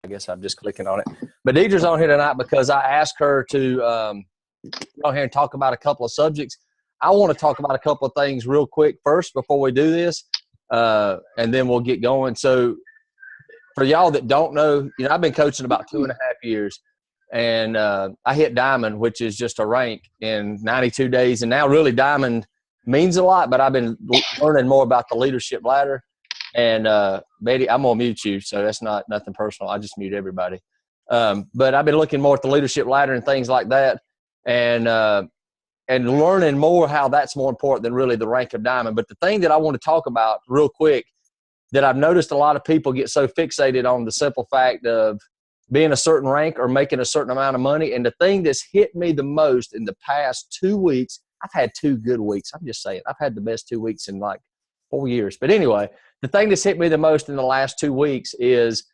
guess I'm just clicking on it. But Deidre's on here tonight because I asked her to get on here and talk about a couple of subjects. I want to talk about a couple of things real quick first before we do this, and then we'll get going. So for y'all that don't know, I've been coaching about 2.5 years, and I hit Diamond, which is just a rank, in 92 days. And now really Diamond means a lot, but I've been learning more about the leadership ladder. And Betty, I'm going to mute you, so that's nothing personal. I just mute everybody. But I've been looking more at the leadership ladder and things like that, and learning more how that's more important than really the rank of Diamond. But the thing that I want to talk about real quick that I've noticed a lot of people get so fixated on the simple fact of being a certain rank or making a certain amount of money. And the thing that's hit me the most in the past 2 weeks, I've had 2 good weeks. I'm just saying, I've had the best 2 weeks in like 4 years. But anyway, the thing that's hit me the most in the last 2 weeks is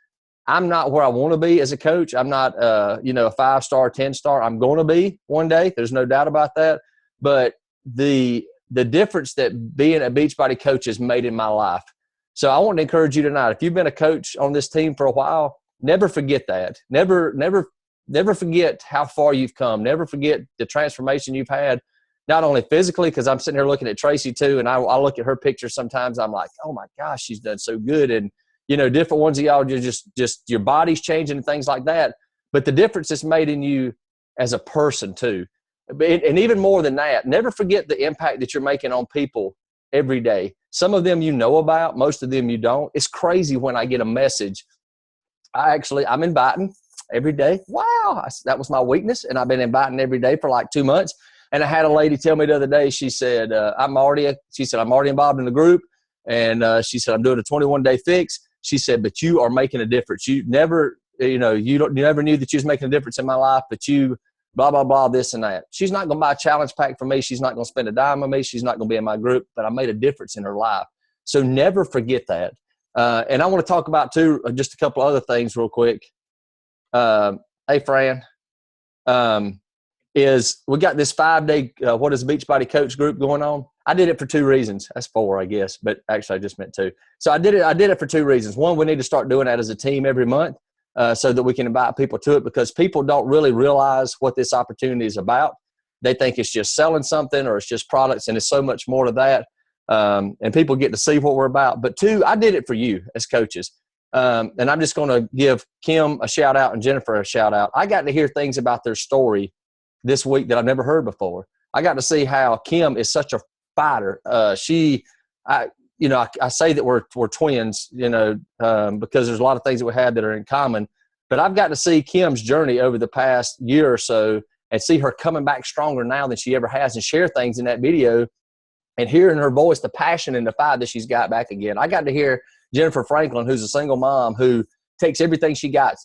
I'm not where I want to be as a coach. I'm not, a 5-star, 10-star. I'm going to be one day. There's no doubt about that. But the difference that being a Beachbody coach has made in my life. So I want to encourage you tonight. If you've been a coach on this team for a while, never forget that. Never forget how far you've come. Never forget the transformation you've had, not only physically, because I'm sitting here looking at Tracy too, and I look at her pictures sometimes. I'm like, oh my gosh, she's done so good. And, different ones of y'all, just your body's changing and things like that. But the difference it's made in you as a person too. And even more than that, never forget the impact that you're making on people every day. Some of them you know about, most of them you don't. It's crazy when I get a message. I'm inviting every day. Wow, that was my weakness, and I've been inviting every day for like 2 months. And I had a lady tell me the other day, she said, I'm already involved in the group, and she said, I'm doing a 21-day fix. She said, but you are making a difference. You never knew that you was making a difference in my life, but you blah, blah, blah, this and that. She's not going to buy a challenge pack for me. She's not going to spend a dime on me. She's not going to be in my group, but I made a difference in her life. So never forget that. And I want to talk about, too, just a couple other things real quick. Hey, Fran, is we got this 5-day What is Beachbody Coach group going on. I did it for 2 reasons. That's 4, I guess, but actually I just meant 2. So I did it for 2 reasons. One, we need to start doing that as a team every month. So that we can invite people to it, because people don't really realize what this opportunity is about. They think it's just selling something or it's just products, and it's so much more to that. And people get to see what we're about. But 2, I did it for you as coaches. And I'm just going to give Kim a shout out and Jennifer a shout out. I got to hear things about their story this week that I've never heard before. I got to see how Kim is such a fighter. I say that we're twins, because there's a lot of things that we have that are in common. But I've got to see Kim's journey over the past year or so and see her coming back stronger now than she ever has, and share things in that video and hearing her voice, the passion and the fight that she's got back again. I got to hear Jennifer Franklin, who's a single mom who takes everything she got,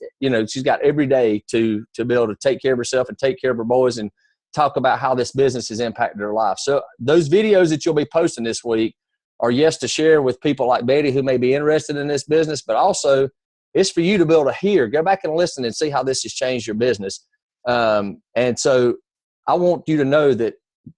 she's got every day to be able to take care of herself and take care of her boys, and talk about how this business has impacted her life. So those videos that you'll be posting this week are, yes, to share with people like Betty who may be interested in this business, but also it's for you to be able to hear, go back and listen and see how this has changed your business. And so I want you to know that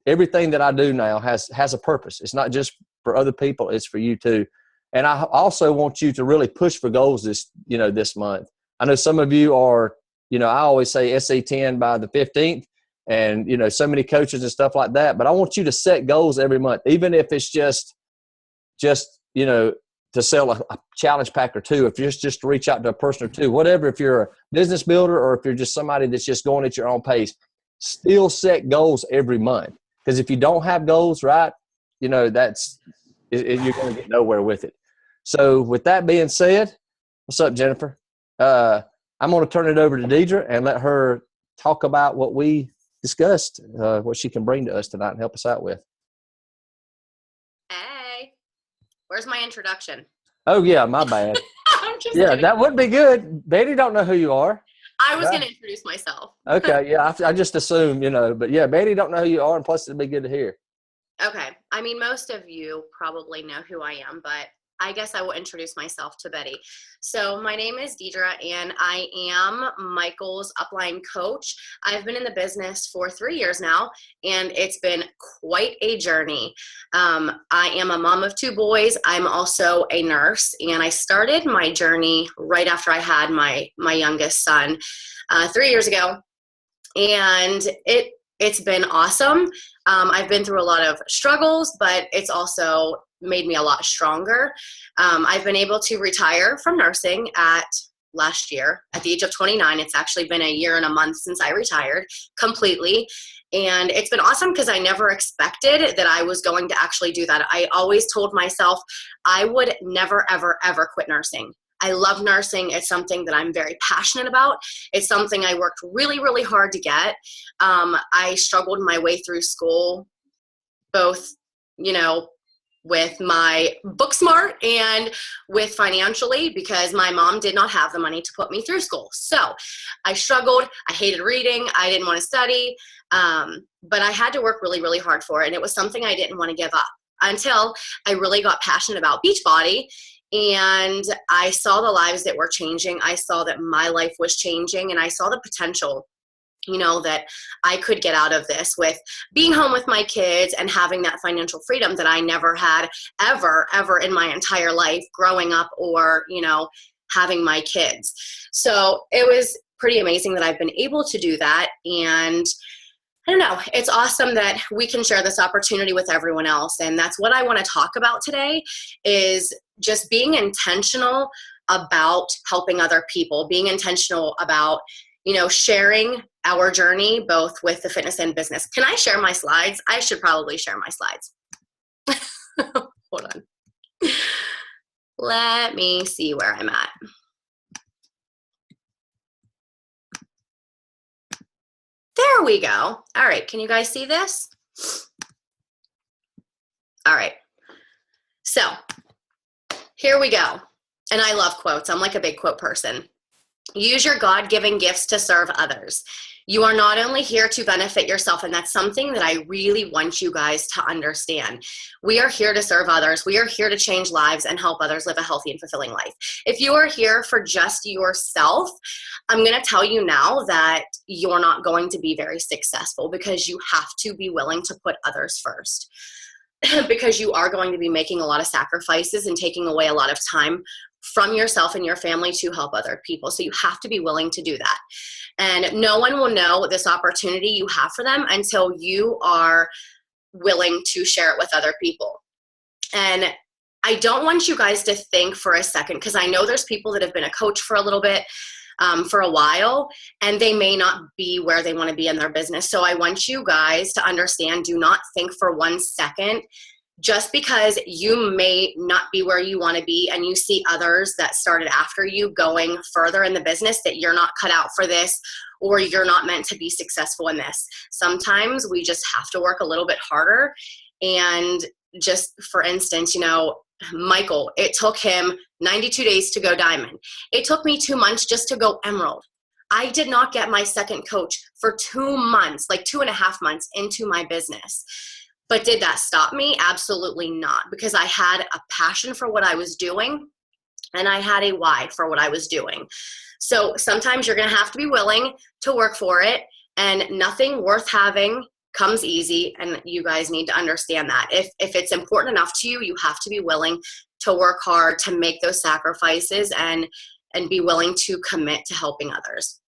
everything that I do now has a purpose. It's not just for other people, it's for you too. And I also want you to really push for goals this month. I know some of you are, I always say SC10 by the 15th, and, so many coaches and stuff like that. But I want you to set goals every month, even if it's just to sell a challenge pack or 2, if it's just to reach out to a person or 2, whatever. If you're a business builder or if you're just somebody that's just going at your own pace, still set goals every month. Because if you don't have goals, right, you're going to get nowhere with it. So with that being said, what's up, Jennifer? I'm going to turn it over to Deidre and let her talk about what we discussed, what she can bring to us tonight and help us out with. Hey, where's my introduction? Oh, yeah, my bad. I'm just kidding. That would be good. Betty don't know who you are. I was going to introduce myself. Okay, yeah, I just assume, but yeah, Betty don't know who you are, and plus it'd be good to hear. Okay, I mean, most of you probably know who I am, but I guess I will introduce myself to Betty. So my name is Deidre, and I am Michael's upline coach. I've been in the business for 3 years now, and it's been quite a journey. I am a mom of 2 boys. I'm also a nurse, and I started my journey right after I had my youngest son 3 years ago, and it's been awesome. I've been through a lot of struggles, but it's also made me a lot stronger. I've been able to retire from nursing last year at the age of 29. It's actually been a year and a month since I retired completely. And it's been awesome because I never expected that I was going to actually do that. I always told myself I would never, ever, ever quit nursing. I love nursing. It's something that I'm very passionate about. It's something I worked really, really hard to get. I struggled my way through school, both, with my book smart and with financially, because my mom did not have the money to put me through school. So I struggled. I hated reading. I didn't want to study. But I had to work really, really hard for it. And it was something I didn't want to give up until I really got passionate about Beachbody. And I saw the lives that were changing. I saw that my life was changing, and I saw the potential, that I could get out of this with being home with my kids and having that financial freedom that I never had ever in my entire life growing up or, having my kids. So it was pretty amazing that I've been able to do that. And I don't know, it's awesome that we can share this opportunity with everyone else. And that's what I want to talk about today, is just being intentional about helping other people, being intentional about, sharing our journey, both with the fitness and business. Can I share my slides? I should probably share my slides. Hold on. Let me see where I'm at. There we go. All right. Can you guys see this? All right. So here we go. And I love quotes. I'm like a big quote person. Use your God-given gifts to serve others. You are not only here to benefit yourself, and that's something that I really want you guys to understand. We are here to serve others. We are here to change lives and help others live a healthy and fulfilling life. If you are here for just yourself, I'm going to tell you now that you're not going to be very successful, because you have to be willing to put others first. Because you are going to be making a lot of sacrifices and taking away a lot of time from yourself and your family to help other people. So you have to be willing to do that. And no one will know this opportunity you have for them until you are willing to share it with other people. And I don't want you guys to think for a second, because I know there's people that have been a coach for a little bit, for a while, and they may not be where they want to be in their business. So I want you guys to understand, do not think for 1 second, just because you may not be where you want to be and you see others that started after you going further in the business, that you're not cut out for this, or you're not meant to be successful in this. Sometimes we just have to work a little bit harder. And just for instance, Michael, it took him 92 days to go diamond. It took me 2 months just to go emerald. I did not get my second coach for 2 months, like 2.5 months into my business. But did that stop me? Absolutely not, because I had a passion for what I was doing, and I had a why for what I was doing. So sometimes you're going to have to be willing to work for it, and nothing worth having comes easy, and you guys need to understand that. If it's important enough to you, you have to be willing to work hard, to make those sacrifices, and be willing to commit to helping others.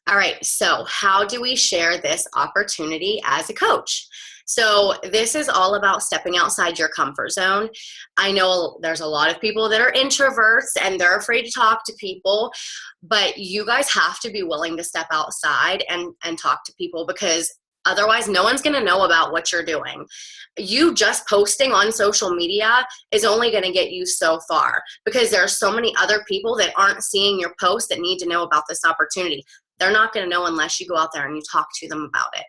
All right, so how do we share this opportunity as a coach? So this is all about stepping outside your comfort zone. I know there's a lot of people that are introverts and they're afraid to talk to people, but you guys have to be willing to step outside and talk to people, because otherwise no one's going to know about what you're doing. You just posting on social media is only going to get you so far, because there are so many other people that aren't seeing your post that need to know about this opportunity. They're not going to know unless you go out there and you talk to them about it.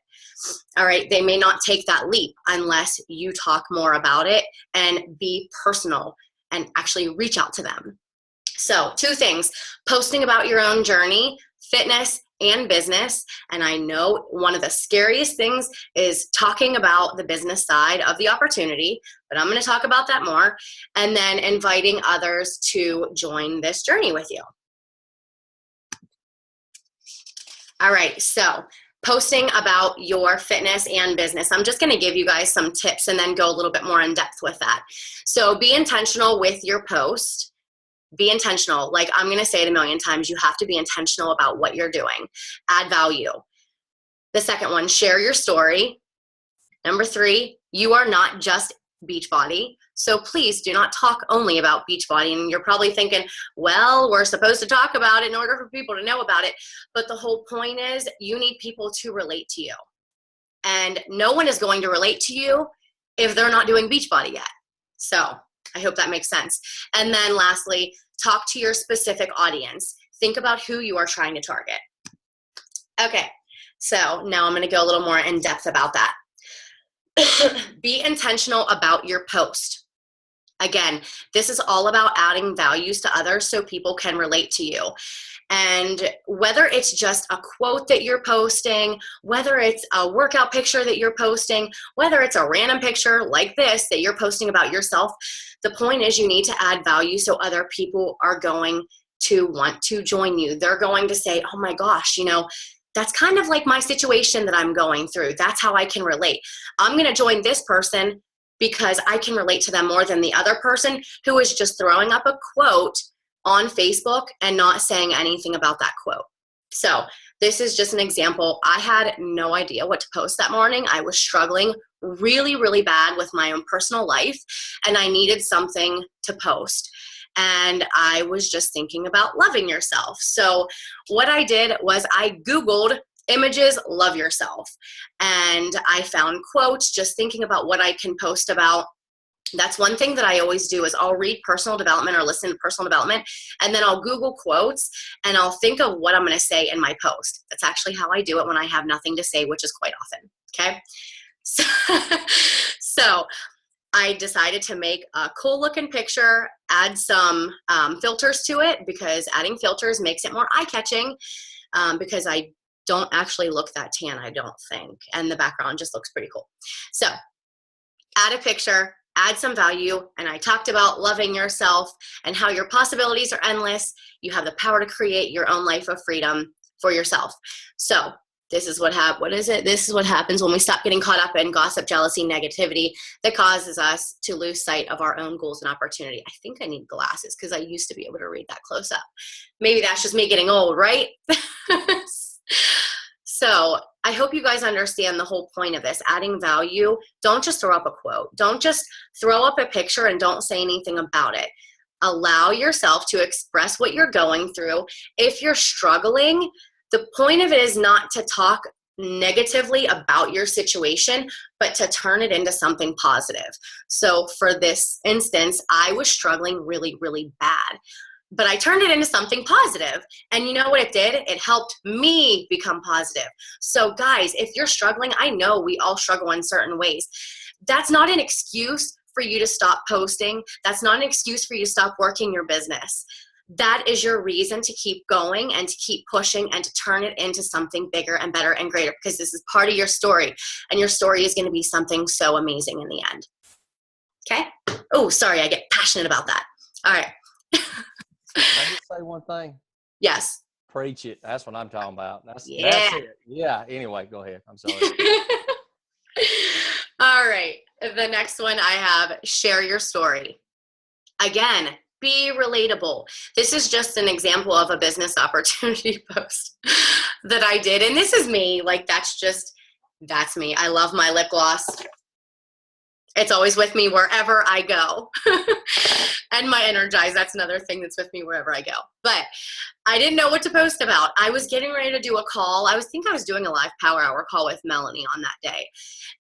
All right. They may not take that leap unless you talk more about it and be personal and actually reach out to them. So 2 things: posting about your own journey, fitness and business. And I know one of the scariest things is talking about the business side of the opportunity, but I'm going to talk about that more. And then inviting others to join this journey with you. All right, so posting about your fitness and business. I'm just going to give you guys some tips and then go a little bit more in depth with that. So be intentional with your post. Be intentional. Like I'm going to say it a million times, you have to be intentional about what you're doing. Add value. The second one, share your story. Number 3, you are not just Beachbody. So please do not talk only about Beachbody. And you're probably thinking, well, we're supposed to talk about it in order for people to know about it. But the whole point is you need people to relate to you. And no one is going to relate to you if they're not doing Beachbody yet. So I hope that makes sense. And then lastly, talk to your specific audience. Think about who you are trying to target. Okay, so now I'm going to go a little more in depth about that. Be intentional about your post. Again, this is all about adding values to others so people can relate to you. And whether it's just a quote that you're posting, whether it's a workout picture that you're posting, whether it's a random picture like this that you're posting about yourself, the point is you need to add value so other people are going to want to join you. They're going to say, oh my gosh, you know, that's kind of like my situation that I'm going through. That's how I can relate. I'm going to join this person because I can relate to them more than the other person who is just throwing up a quote on Facebook and not saying anything about that quote. So this is just an example. I had no idea what to post that morning. I was struggling really, really bad with my own personal life, and I needed something to post. And I was just thinking about loving yourself. So what I did was I Googled images, love yourself. And I found quotes just thinking about what I can post about. That's one thing that I always do is I'll read personal development or listen to personal development, and then I'll Google quotes and I'll think of what I'm going to say in my post. That's actually how I do it when I have nothing to say, which is quite often. Okay. So I decided to make a cool looking picture, add some filters to it because adding filters makes it more eye-catching because I don't actually look that tan, I don't think. And the background just looks pretty cool. So add a picture, add some value, and I talked about loving yourself and how your possibilities are endless. You have the power to create your own life of freedom for yourself. So this is what This is what happens when we stop getting caught up in gossip, jealousy, negativity that causes us to lose sight of our own goals and opportunity. I think I need glasses because I used to be able to read that close up. Maybe that's just me getting old, right? So I hope you guys understand the whole point of this, adding value. Don't just throw up a quote. Don't just throw up a picture and don't say anything about it. Allow yourself to express what you're going through. If you're struggling, the point of it is not to talk negatively about your situation, but to turn it into something positive. So for this instance, I was struggling really, really bad, but I turned it into something positive. And you know what it did? It helped me become positive. So guys, if you're struggling, I know we all struggle in certain ways. That's not an excuse for you to stop posting. That's not an excuse for you to stop working your business. That is your reason to keep going and to keep pushing and to turn it into something bigger and better and greater, because this is part of your story, and your story is going to be something so amazing in the end. Okay? Oh, sorry, I get passionate about that. All right. Can I just say one thing? Yes. Preach it. That's what I'm talking about. That's it. Yeah. Anyway, go ahead. I'm sorry. All right. The next one I have, share your story. Again, be relatable. This is just an example of a business opportunity post that I did. And this is me. Like, that's me. I love my lip gloss. It's always with me wherever I go. And my Energize, that's another thing that's with me wherever I go. But I didn't know what to post about. I was getting ready to do a call. I was doing a live power hour call with Melanie on that day.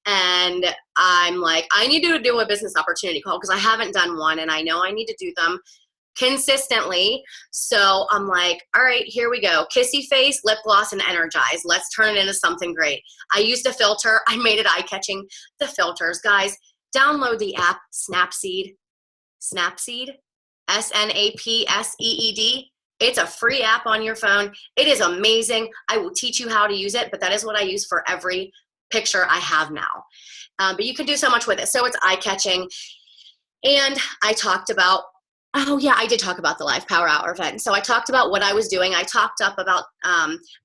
And I'm like, I need to do a business opportunity call because I haven't done one, and I know I need to do them consistently. So I'm like, all right, here we go. Kissy face, lip gloss, and Energize. Let's turn it into something great. I used a filter. I made it eye-catching. The filters, guys, download the app Snapseed. Snapseed, Snapseed. It's a free app on your phone. It is amazing. I will teach you how to use it, but that is what I use for every picture I have now. But you can do so much with it. So it's eye-catching. And I talked about, oh yeah, I did talk about the Life Power Hour event. So I talked about what I was doing. I talked up about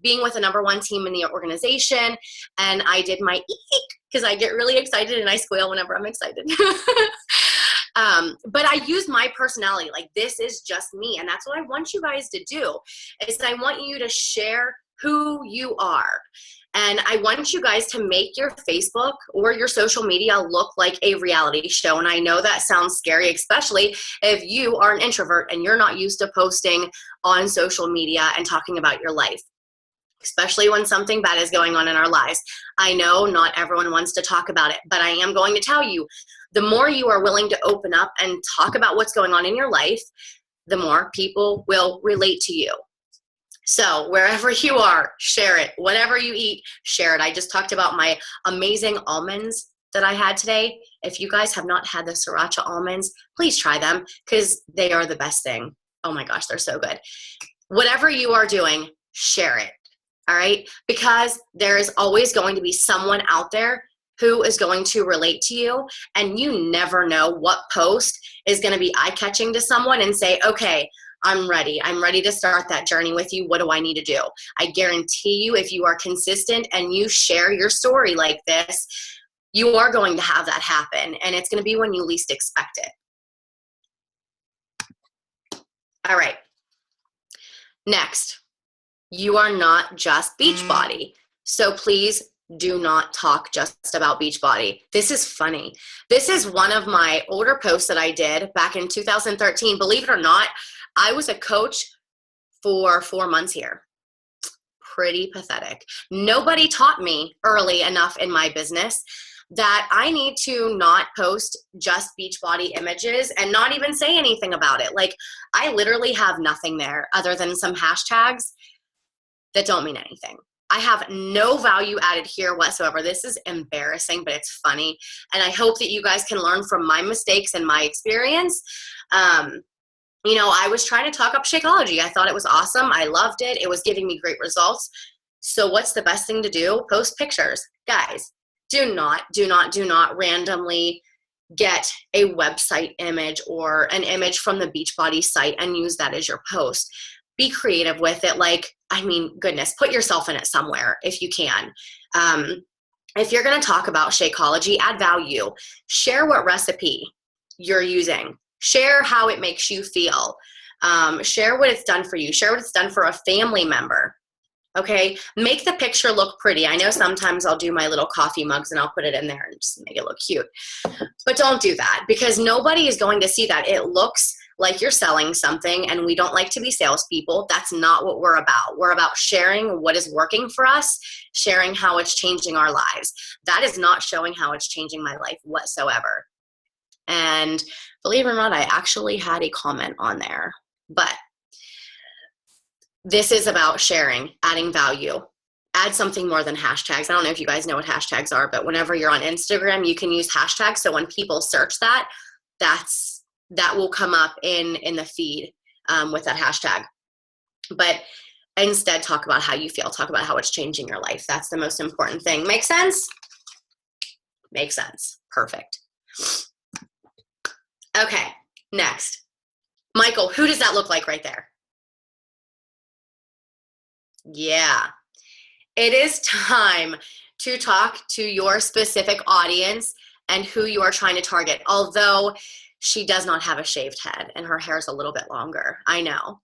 being with the #1 team in the organization. And I did my eek, because I get really excited and I squeal whenever I'm excited. But I use my personality. Like, this is just me. And that's what I want you guys to do, is I want you to share who you are. And I want you guys to make your Facebook or your social media look like a reality show. And I know that sounds scary, especially if you are an introvert and you're not used to posting on social media and talking about your life, especially when something bad is going on in our lives. I know not everyone wants to talk about it, but I am going to tell you, the more you are willing to open up and talk about what's going on in your life, the more people will relate to you. So wherever you are, share it. Whatever you eat, share it. I just talked about my amazing almonds that I had today. If you guys have not had the sriracha almonds, please try them, because they are the best thing. Oh my gosh, they're so good. Whatever you are doing, share it. All right? Because there is always going to be someone out there who is going to relate to you, and you never know what post is going to be eye-catching to someone and say, okay, I'm ready. I'm ready to start that journey with you. What do I need to do? I guarantee you, if you are consistent and you share your story like this, you are going to have that happen, and it's going to be when you least expect it. All right. Next, you are not just Beachbody. So please do not talk just about Beachbody. This is funny. This is one of my older posts that I did back in 2013. Believe it or not, I was a coach for 4 months here. Pretty pathetic. Nobody taught me early enough in my business that I need to not post just Beachbody images and not even say anything about it. Like, I literally have nothing there other than some hashtags that don't mean anything. I have no value added here whatsoever. This is embarrassing, but it's funny. And I hope that you guys can learn from my mistakes and my experience. You know, I was trying to talk up Shakeology. I thought it was awesome. I loved it. It was giving me great results. So what's the best thing to do? Post pictures. Guys, do not randomly get a website image or an image from the Beachbody site and use that as your post. Be creative with it. Like, I mean, goodness, put yourself in it somewhere if you can. If you're going to talk about Shakeology, add value. Share what recipe you're using. Share how it makes you feel. Share what it's done for you. Share what it's done for a family member. Okay? Make the picture look pretty. I know sometimes I'll do my little coffee mugs and I'll put it in there and just make it look cute. But don't do that, because nobody is going to see that. It looks like you're selling something, and we don't like to be salespeople. That's not what we're about. We're about sharing what is working for us, sharing how it's changing our lives. That is not showing how it's changing my life whatsoever. And believe it or not, I actually had a comment on there. But this is about sharing, adding value. Add something more than hashtags. I don't know if you guys know what hashtags are, but whenever you're on Instagram, you can use hashtags. So when people search that, that will come up in the feed with that hashtag. But instead, talk about how you feel. Talk about how it's changing your life. That's the most important thing. Make sense? Makes sense. Perfect. Okay, next. Michael, who does that look like right there? Yeah. It is time to talk to your specific audience and who you are trying to target. Although she does not have a shaved head and her hair is a little bit longer. I know.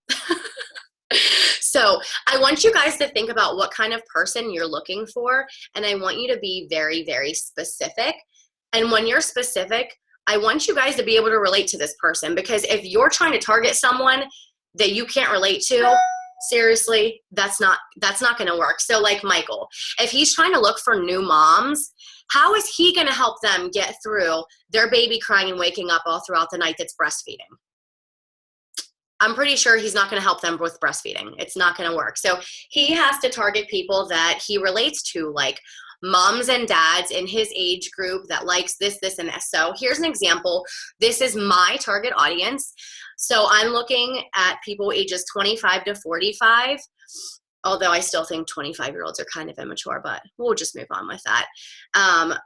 So I want you guys to think about what kind of person you're looking for, and I want you to be very, very specific. And when you're specific, I want you guys to be able to relate to this person, because if you're trying to target someone that you can't relate to, seriously, that's not going to work. So like Michael, if he's trying to look for new moms, how is he going to help them get through their baby crying and waking up all throughout the night that's breastfeeding? I'm pretty sure he's not going to help them with breastfeeding. It's not going to work. So he has to target people that he relates to, like moms and dads in his age group that likes this, this, and this. So here's an example. This is my target audience. So I'm looking at people ages 25 to 45, although I still think 25-year-olds are kind of immature, but we'll just move on with that.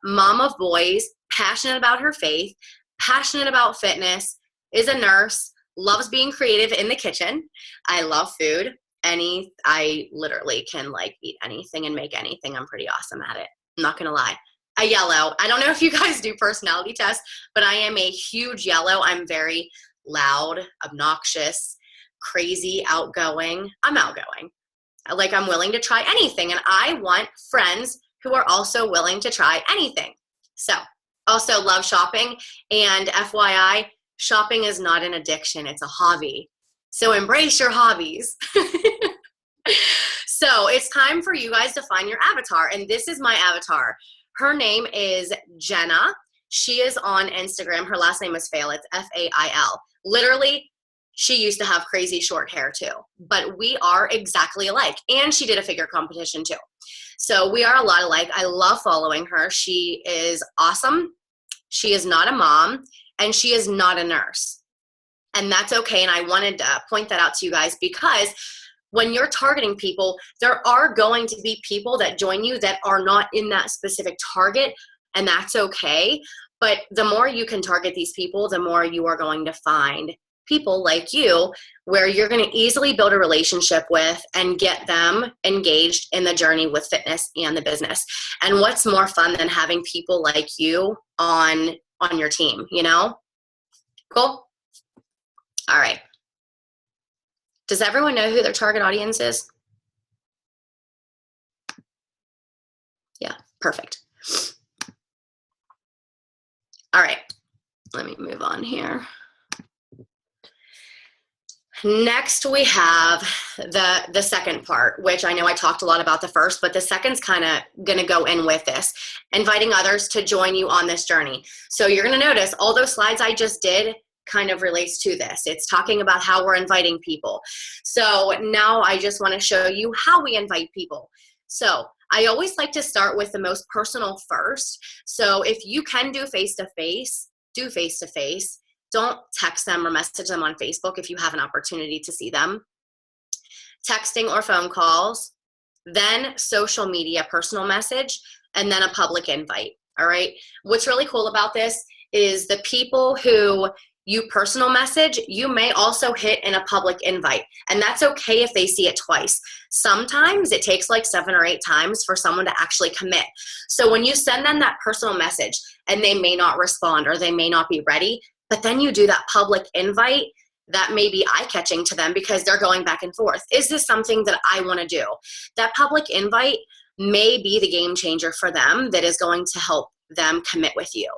Mom of boys, passionate about her faith, passionate about fitness, is a nurse, loves being creative in the kitchen. I love food. I literally can like eat anything and make anything. I'm pretty awesome at it. I'm not gonna lie. A yellow. I don't know if you guys do personality tests, but I am a huge yellow. I'm very loud, obnoxious, crazy, outgoing. I'm outgoing. Like, I'm willing to try anything, and I want friends who are also willing to try anything. So, also love shopping, and FYI, shopping is not an addiction, it's a hobby. So embrace your hobbies. So it's time for you guys to find your avatar, and this is my avatar. Her name is Jenna. She is on Instagram. Her last name is Fail. It's F-A-I-L. Literally, she used to have crazy short hair too, but we are exactly alike. And she did a figure competition too. So we are a lot alike. I love following her. She is awesome. She is not a mom, and she is not a nurse. And that's okay. And I wanted to point that out to you guys, because when you're targeting people, there are going to be people that join you that are not in that specific target, and that's okay. But the more you can target these people, the more you are going to find people like you where you're going to easily build a relationship with and get them engaged in the journey with fitness and the business. And what's more fun than having people like you on your team, you know? Cool? All right. Does everyone know who their target audience is? Yeah, perfect. All right, let me move on here. Next, we have the second part, which I know I talked a lot about the first, but the second's kind of going to go in with this, inviting others to join you on this journey. So you're going to notice all those slides I just did kind of relates to this. It's talking about how we're inviting people. So now I just want to show you how we invite people. So I always like to start with the most personal first. So if you can do face-to-face, do face-to-face. Don't text them or message them on Facebook if you have an opportunity to see them. Texting or phone calls, then social media, personal message, and then a public invite, all right? What's really cool about this is the people who you personal message, you may also hit in a public invite, and that's okay if they see it twice. Sometimes it takes like 7 or 8 times for someone to actually commit. So when you send them that personal message and they may not respond or they may not be ready, but then you do that public invite, that may be eye-catching to them because they're going back and forth. Is this something that I want to do? That public invite may be the game changer for them that is going to help them commit with you.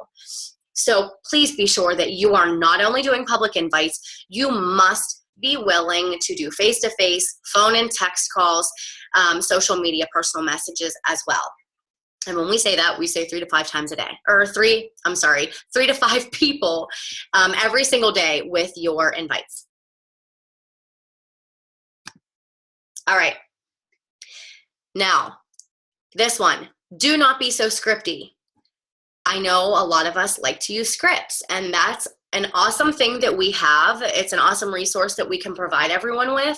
So please be sure that you are not only doing public invites, you must be willing to do face-to-face, phone and text calls, social media, personal messages as well. And when we say that, we say 3 to 5 times a day, or 3 to 5 people every single day with your invites. All right. Now, this one, do not be so scripty. I know a lot of us like to use scripts, and that's an awesome thing that we have. It's an awesome resource that we can provide everyone with.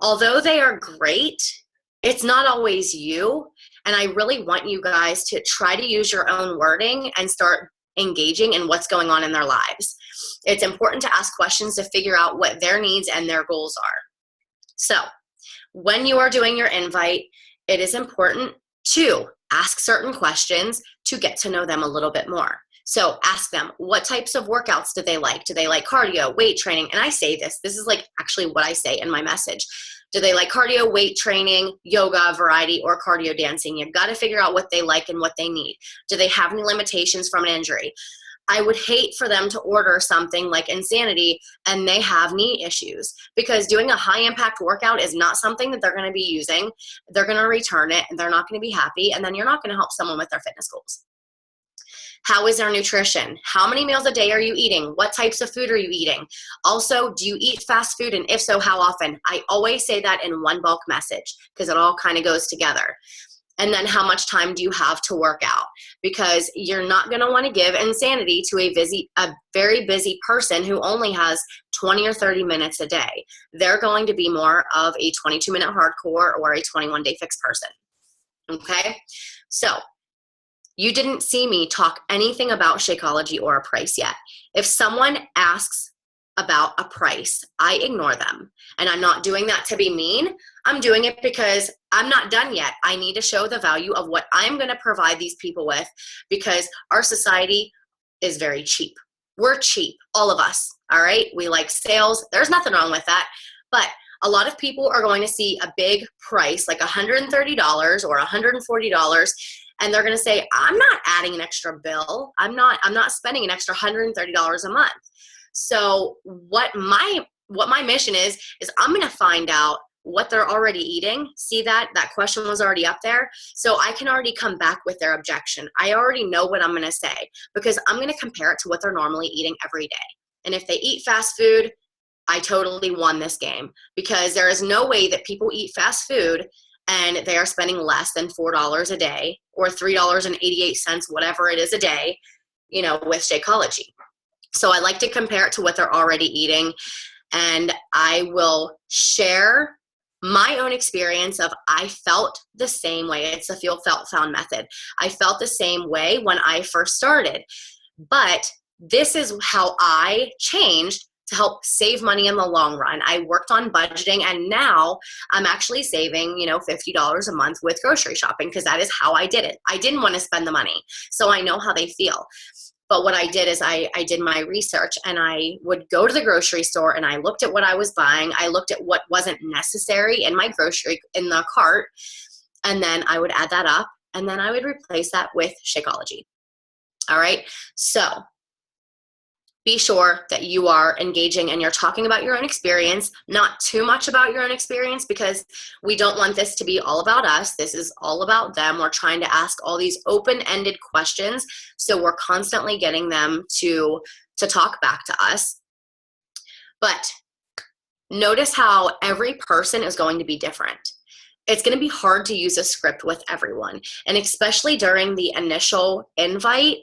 Although they are great, it's not always you. And I really want you guys to try to use your own wording and start engaging in what's going on in their lives. It's important to ask questions to figure out what their needs and their goals are. So when you are doing your invite, it is important to ask certain questions to get to know them a little bit more. So ask them, what types of workouts do they like? Do they like cardio, weight training? And I say this is like actually what I say in my message. Do they like cardio, weight training, yoga, variety, or cardio dancing? You've got to figure out what they like and what they need. Do they have any limitations from an injury? I would hate for them to order something like Insanity and they have knee issues, because doing a high impact workout is not something that they're going to be using. They're going to return it and they're not going to be happy, and then you're not going to help someone with their fitness goals. How is their nutrition? How many meals a day are you eating? What types of food are you eating? Also, do you eat fast food? And if so, how often? I always say that in one bulk message because it all kind of goes together. And then how much time do you have to work out? Because you're not going to want to give insanity to a very busy person who only has 20 or 30 minutes a day. They're going to be more of a 22-minute hardcore or a 21-day fix person. Okay? So you didn't see me talk anything about Shakeology or a price yet. If someone asks about a price, I ignore them. And I'm not doing that to be mean. I'm doing it because I'm not done yet. I need to show the value of what I'm going to provide these people with, because our society is very cheap. We're cheap, all of us, all right? We like sales. There's nothing wrong with that. But a lot of people are going to see a big price like $130 or $140, and they're going to say, I'm not adding an extra bill. I'm not spending an extra $130 a month. So what my mission is I'm going to find out what they're already eating. See that question was already up there. So I can already come back with their objection. I already know what I'm going to say, because I'm going to compare it to what they're normally eating every day. And if they eat fast food, I totally won this game, because there is no way that people eat fast food and they are spending less than $4 a day or $3.88, whatever it is a day, with Shakeology. So I like to compare it to what they're already eating, and I will share my own experience of I felt the same way. It's the feel, felt, found method. I felt the same way when I first started, but this is how I changed to help save money in the long run. I worked on budgeting, and now I'm actually saving, $50 a month with grocery shopping, because that is how I did it. I didn't want to spend the money, so I know how they feel. But what I did is I did my research, and I would go to the grocery store and I looked at what I was buying. I looked at what wasn't necessary in my in the cart, and then I would add that up, and then I would replace that with Shakeology. All right. So be sure that you are engaging and you're talking about your own experience, not too much about your own experience, because we don't want this to be all about us. This is all about them. We're trying to ask all these open-ended questions, so we're constantly getting them to talk back to us. But notice how every person is going to be different. It's going to be hard to use a script with everyone, and especially during the initial invite,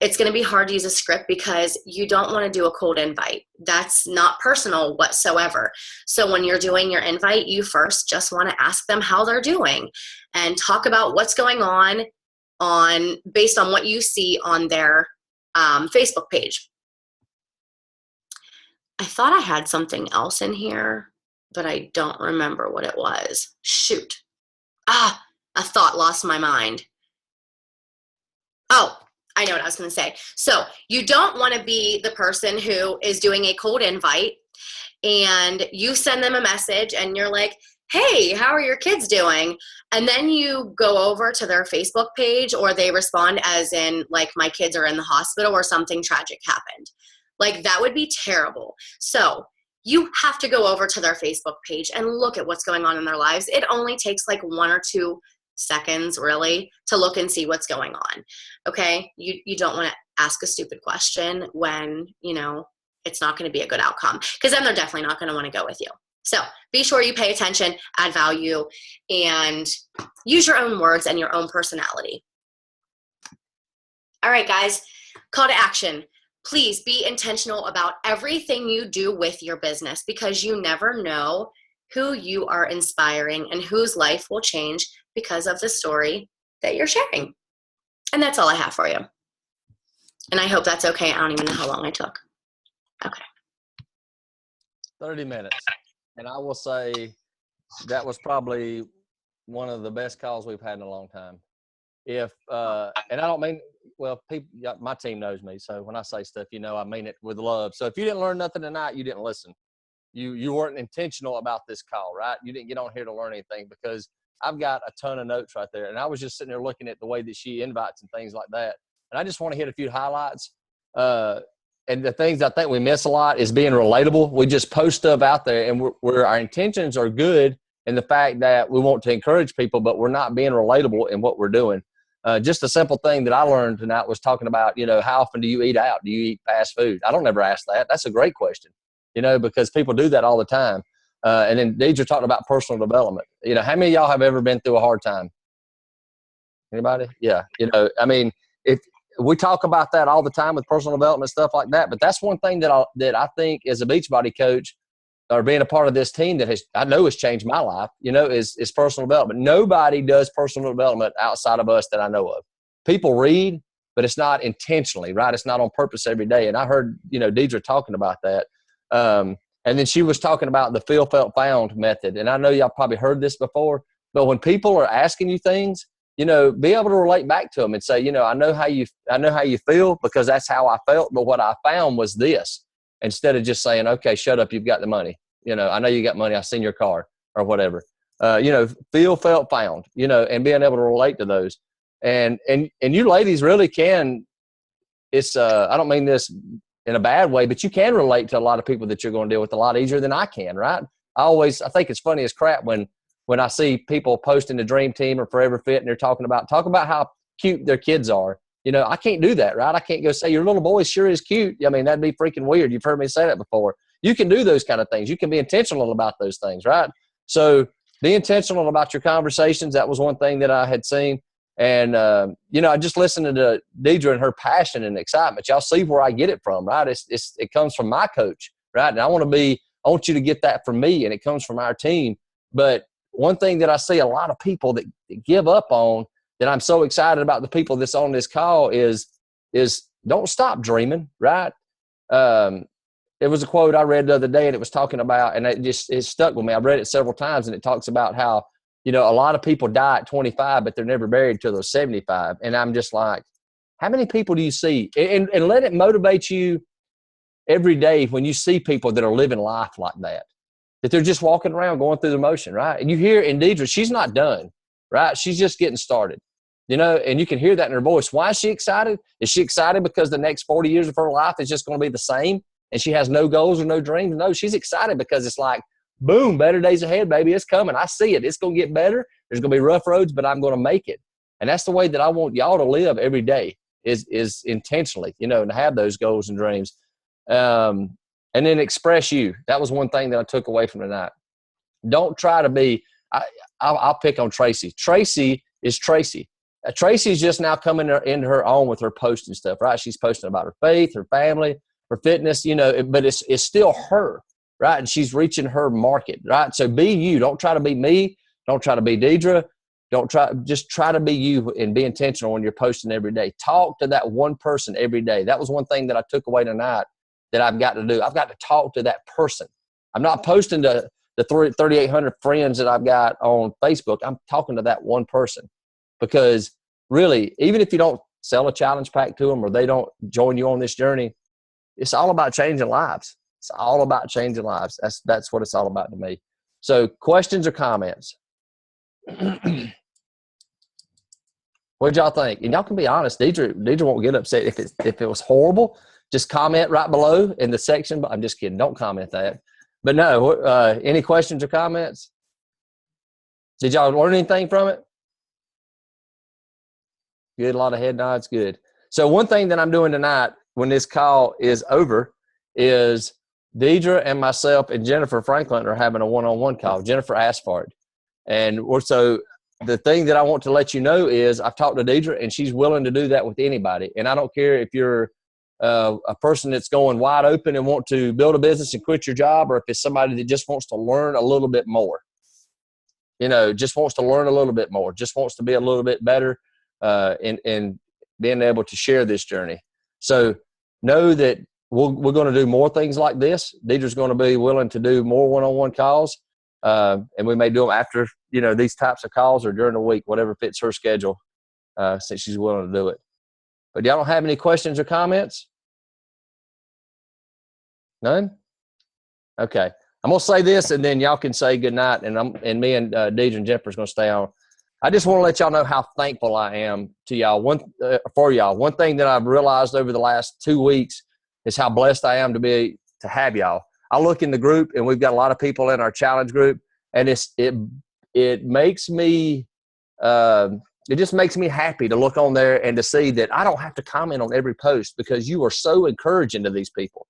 it's going to be hard to use a script because you don't want to do a cold invite. That's not personal whatsoever. So when you're doing your invite, you first just want to ask them how they're doing and talk about what's going on based on what you see on their Facebook page. I thought I had something else in here, but I don't remember what it was. Shoot. A thought lost my mind. Oh, I know what I was going to say. So you don't want to be the person who is doing a cold invite and you send them a message and you're like, hey, how are your kids doing? And then you go over to their Facebook page, or they respond as in like, my kids are in the hospital or something tragic happened. Like, that would be terrible. So you have to go over to their Facebook page and look at what's going on in their lives. It only takes like 1 or 2 seconds really to look and see what's going on. Okay. You don't want to ask a stupid question when, it's not going to be a good outcome, because then they're definitely not going to want to go with you. So be sure you pay attention, add value, and use your own words and your own personality. All right, guys, call to action. Please be intentional about everything you do with your business, because you never know who you are inspiring and whose life will change because of the story that you're sharing. And that's all I have for you. And I hope that's okay. I don't even know how long I took. Okay. 30 minutes. And I will say that was probably one of the best calls we've had in a long time. And I don't mean, well, people, my team knows me. So when I say stuff, I mean it with love. So if you didn't learn nothing tonight, you didn't listen. You weren't intentional about this call, right? You didn't get on here to learn anything, because I've got a ton of notes right there. And I was just sitting there looking at the way that she invites and things like that. And I just want to hit a few highlights. And the things I think we miss a lot is being relatable. We just post stuff out there, and we're our intentions are good in the fact that we want to encourage people, but we're not being relatable in what we're doing. Just a simple thing that I learned tonight was talking about, how often do you eat out? Do you eat fast food? I don't ever ask that. That's a great question, because people do that all the time. And then Deidre talking about personal development. How many of y'all have ever been through a hard time? Anybody? Yeah. I mean, if we talk about that all the time with personal development, stuff like that, but that's one thing that I think as a Beachbody coach or being a part of this team that I know has changed my life, is personal development. Nobody does personal development outside of us that I know of. People read, but it's not intentionally, right? It's not on purpose every day. And I heard, Deidre talking about that. And then she was talking about the feel, felt, found method. And I know y'all probably heard this before, but when people are asking you things, be able to relate back to them and say, I know how you feel because that's how I felt. But what I found was this. Instead of just saying, okay, shut up, you've got the money. I know you got money. I've seen your car or whatever. Feel, felt, found, and being able to relate to those. And you ladies really can. It's I don't mean this in a bad way, but you can relate to a lot of people that you're going to deal with a lot easier than I can, right? I think it's funny as crap when I see people posting the Dream Team or Forever Fit and they're talking about how cute their kids are. I can't do that, right? I can't go say your little boy sure is cute. I mean, that'd be freaking weird. You've heard me say that before. You can do those kind of things. You can be intentional about those things, right? So be intentional about your conversations. That was one thing that I had seen. And, I just listened to Deidre and her passion and excitement. Y'all see where I get it from, right? It comes from my coach, right? And I want you to get that from me, and it comes from our team. But one thing that I see a lot of people that give up on, that I'm so excited about the people that's on this call is don't stop dreaming, right? It was a quote I read the other day, and it was talking about, and it stuck with me. I've read it several times, and it talks about how, a lot of people die at 25, but they're never buried till they're 75. And I'm just like, how many people do you see? And let it motivate you every day when you see people that are living life like that they're just walking around going through the motion, right? And you hear in Deidre, she's not done, right? She's just getting started, and you can hear that in her voice. Why is she excited? Is she excited because the next 40 years of her life is just going to be the same and she has no goals or no dreams? No, she's excited because it's like, boom, better days ahead, baby. It's coming. I see it. It's going to get better. There's going to be rough roads, but I'm going to make it. And that's the way that I want y'all to live every day is intentionally, and have those goals and dreams. And then express you. That was one thing that I took away from tonight. Don't try to be I'll pick on Tracy. Tracy is Tracy. Tracy's just now coming into her own with her posting stuff, right? She's posting about her faith, her family, her fitness, but it's still her, right? And she's reaching her market, right? So be you. Don't try to be me. Don't try to be Deidre. Just try to be you and be intentional when you're posting every day. Talk to that one person every day. That was one thing that I took away tonight that I've got to do. I've got to talk to that person. I'm not posting to the 3,800 friends that I've got on Facebook. I'm talking to that one person, because really, even if you don't sell a challenge pack to them or they don't join you on this journey, it's all about changing lives. It's all about changing lives. That's what it's all about to me. So questions or comments? What y'all think? And y'all can be honest. Deidre won't get upset if it was horrible. Just comment right below in the section. But I'm just kidding. Don't comment that. But no, any questions or comments? Did y'all learn anything from it? Good. A lot of head nods. Good. So one thing that I'm doing tonight when this call is over is Deidre and myself and Jennifer Franklin are having a one-on-one call. Jennifer asked for it. And so the thing that I want to let you know is I've talked to Deidre, and she's willing to do that with anybody. And I don't care if you're a person that's going wide open and want to build a business and quit your job, or if it's somebody that just wants to learn a little bit more, just wants to learn a little bit more, just wants to be a little bit better in being able to share this journey. So know that we're going to do more things like this. Deidre's going to be willing to do more one-on-one calls. And we may do them after, these types of calls or during the week, whatever fits her schedule, since she's willing to do it. But y'all don't have any questions or comments? None? Okay. I'm going to say this, and then y'all can say goodnight, and me and Deidre and Jennifer's going to stay on. I just want to let y'all know how thankful I am to y'all. For y'all. One thing that I've realized over the last 2 weeks is how blessed I am to have y'all. I look in the group, and we've got a lot of people in our challenge group, and it makes me it just makes me happy to look on there and to see that I don't have to comment on every post, because you are so encouraging to these people.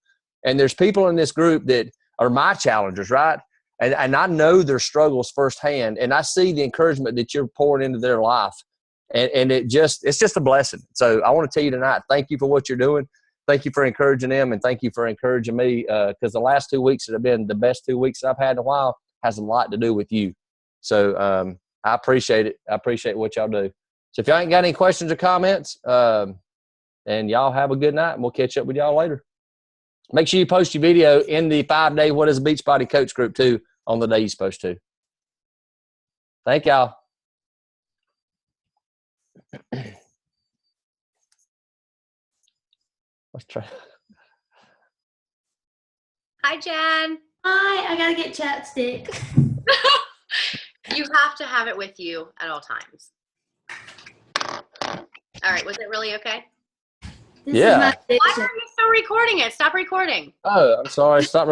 And there's people in this group that are my challengers, right? And I know their struggles firsthand, and I see the encouragement that you're pouring into their life. and it's just a blessing. So I want to tell you tonight, thank you for what you're doing. Thank you for encouraging them, and thank you for encouraging me, because the last 2 weeks that have been the best 2 weeks I've had in a while has a lot to do with you. So I appreciate it. I appreciate what y'all do. So if y'all ain't got any questions or comments, and y'all have a good night, and we'll catch up with y'all later. Make sure you post your video in the 5-day What is a Beachbody Coach group too on the day you're supposed to. Thank y'all. Let's try. Hi, Jen. Hi, I gotta get chapstick. You have to have it with you at all times. All right, was it really okay? This Yeah. is my Why addiction. are you still recording it? Stop recording. Oh, I'm sorry. Stop.